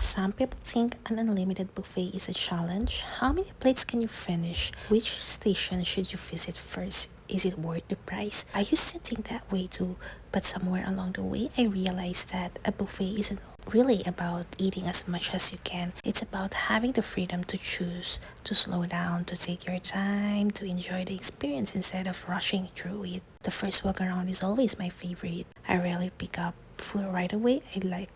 Some people think an unlimited buffet is a challenge. How many plates can you finish? Which station should you visit first? Is it worth the price? I used to think that way too, but somewhere along the way, I realized that a buffet isn't really about eating as much as you can. It's about having the freedom to choose, to slow down, to take your time, to enjoy the experience instead of rushing through it. The first walk around is always my favorite. I rarely pick up food right away. I like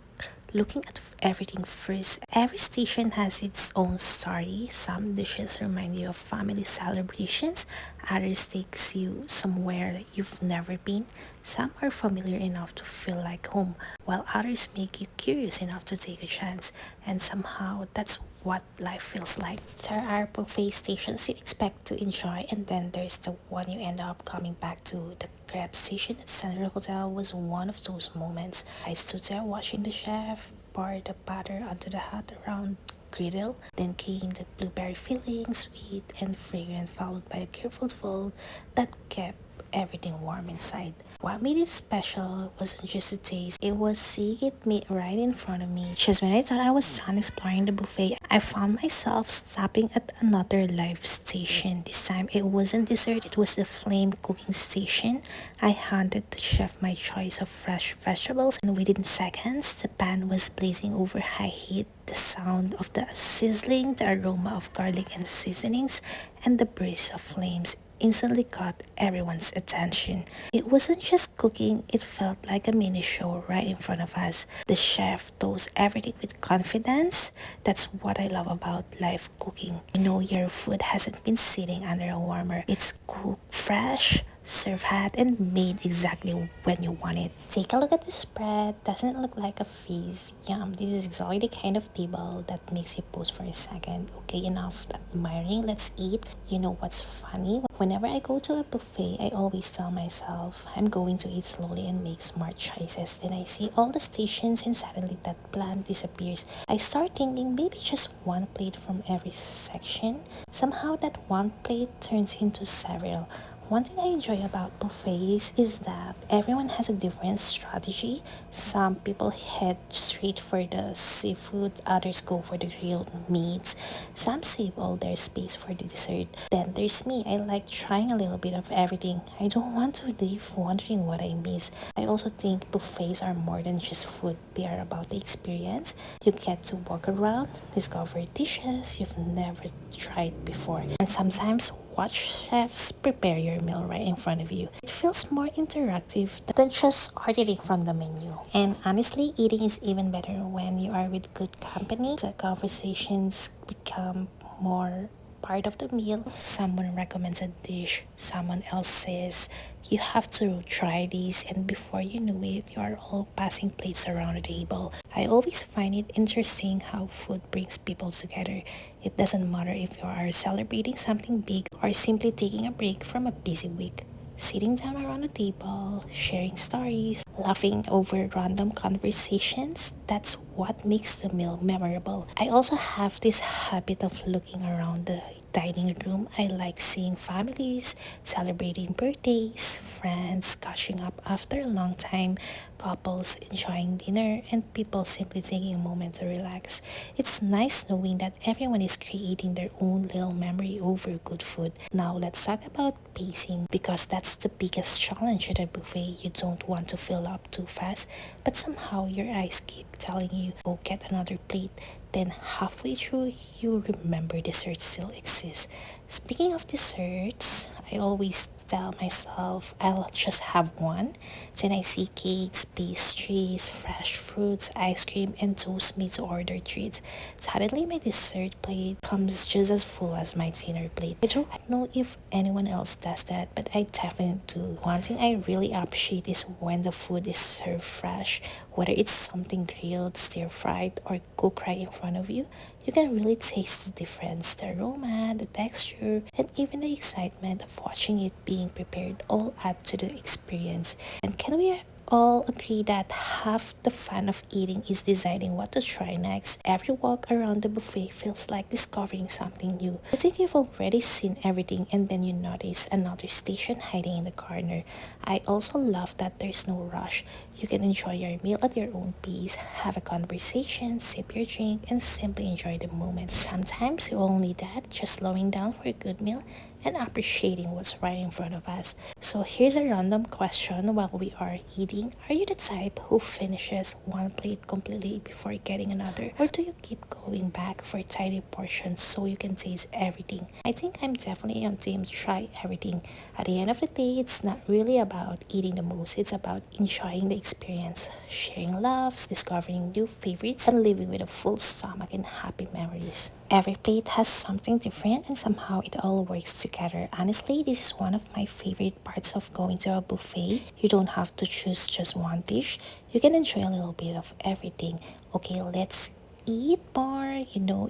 looking at everything first. Every station has its own story. Some dishes remind you of family celebrations, others takes you somewhere you've never been. Some are familiar enough to feel like home, while others make you curious enough to take a chance. And somehow that's what life feels like. There are buffet stations you expect to enjoy, and then there's the one you end up coming back to. The Crepes station at Central Hotel was one of those moments. I stood there watching the chef pour the batter onto the hot round griddle. Then came the blueberry filling, sweet and fragrant, followed by a careful fold that kept everything warm inside. What made it special wasn't just the taste, it was seeing it made right in front of me. Just when I thought I was done exploring the buffet, I found myself stopping at another live station. This time it wasn't dessert, it was the flame cooking station. I handed the chef my choice of fresh vegetables, and within seconds, the pan was blazing over high heat. The sound of the sizzling, the aroma of garlic and seasonings, and the breeze of flames instantly caught everyone's attention. It wasn't just cooking, it felt like a mini show right in front of us. The chef does everything with confidence. That's what I love about live cooking. You know your food hasn't been sitting under a warmer. It's cooked fresh, served hot, and made exactly when you want it. Take a look at the spread. Doesn't it look like a feast? Yum, this is exactly the kind of table that makes you pause for a second. Okay, enough admiring, let's eat. You know what's funny? Whenever I go to a buffet, I always tell myself I'm going to eat slowly and make smart choices. Then I see all the stations and suddenly that plan disappears. I start thinking maybe just one plate from every section. Somehow that one plate turns into several. One thing I enjoy about buffets is that everyone has a different strategy. Some people head straight for the seafood, others go for the grilled meats. Some save all their space for the dessert. Then there's me. I like trying a little bit of everything. I don't want to leave wondering what I miss. I also think buffets are more than just food. They are about the experience. You get to walk around, discover dishes you've never tried before, and sometimes watch chefs prepare your meal right in front of you. It feels more interactive than just ordering from the menu. And honestly, eating is even better when you are with good company. The conversations become more part of the meal. Someone recommends a dish, someone else says, you have to try this, and before you know it, you are all passing plates around the table. I always find it interesting how food brings people together. It doesn't matter if you are celebrating something big or simply taking a break from a busy week. Sitting down around the table, sharing stories, laughing over random conversations, that's what makes the meal memorable. I also have this habit of looking around the dining room. I like seeing families celebrating birthdays, friends catching up after a long time, couples enjoying dinner, and people simply taking a moment to relax. It's nice knowing that everyone is creating their own little memory over good food. Now let's talk about pacing, because that's the biggest challenge at a buffet. You don't want to fill up too fast, but somehow your eyes keep telling you, go get another plate. Then halfway through, you remember dessert still exists. Speaking of desserts, I always tell myself I'll just have one. Then I see cakes, pastries, fresh fruits, ice cream, and those made to order treats. Suddenly, my dessert plate comes just as full as my dinner plate. I don't know if anyone else does that, but I definitely do. One thing I really appreciate is when the food is served fresh, whether it's something grilled, stir fried, or cooked right in front of you. You can really taste the difference. The aroma, the texture, and even the excitement of watching it being prepared all add to the experience. And can we all agree that half the fun of eating is deciding what to try next. Every walk around the buffet feels like discovering something new. You think you've already seen everything and then you notice another station hiding in the corner. I also love that there's no rush. You can enjoy your meal at your own pace, have a conversation, sip your drink, and simply enjoy the moment. Sometimes you all need that, just slowing down for a good meal and appreciating what's right in front of us. So here's a random question while we are eating. Are you the type who finishes one plate completely before getting another? Or do you keep going back for tiny portions so you can taste everything? I think I'm definitely on team try everything. At the end of the day, it's not really about eating the most, it's about enjoying the experience, sharing loves, discovering new favorites, and living with a full stomach and happy memories. Every plate has something different and somehow it all works together. Honestly, this is one of my favorite parts of going to a buffet. You don't have to choose just one dish. You can enjoy a little bit of everything. Okay, let's eat more.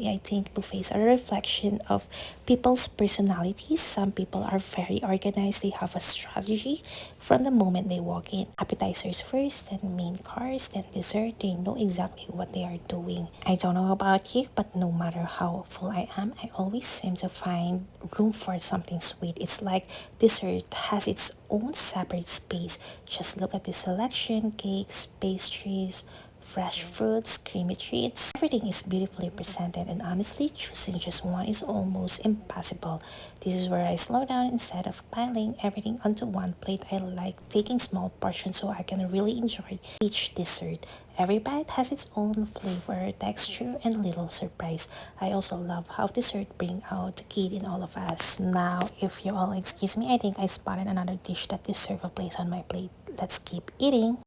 I think buffets are a reflection of people's personalities. Some people are very organized, they have a strategy from the moment they walk in. Appetizers first, then main course, then dessert. They know exactly what they are doing. I don't know about you, but no matter how full I am, I always seem to find room for something sweet. It's like dessert has its own separate space. Just look at the selection: cakes, pastries, fresh fruits, creamy treats. Everything is beautifully presented, and honestly, choosing just one is almost impossible. This is where I slow down instead of piling everything onto one plate. I like taking small portions so I can really enjoy each dessert. Every bite has its own flavor, texture, and little surprise. I also love how dessert bring out the kid in all of us. Now, if you all excuse me, I think I spotted another dish that deserves a place on my plate. Let's keep eating.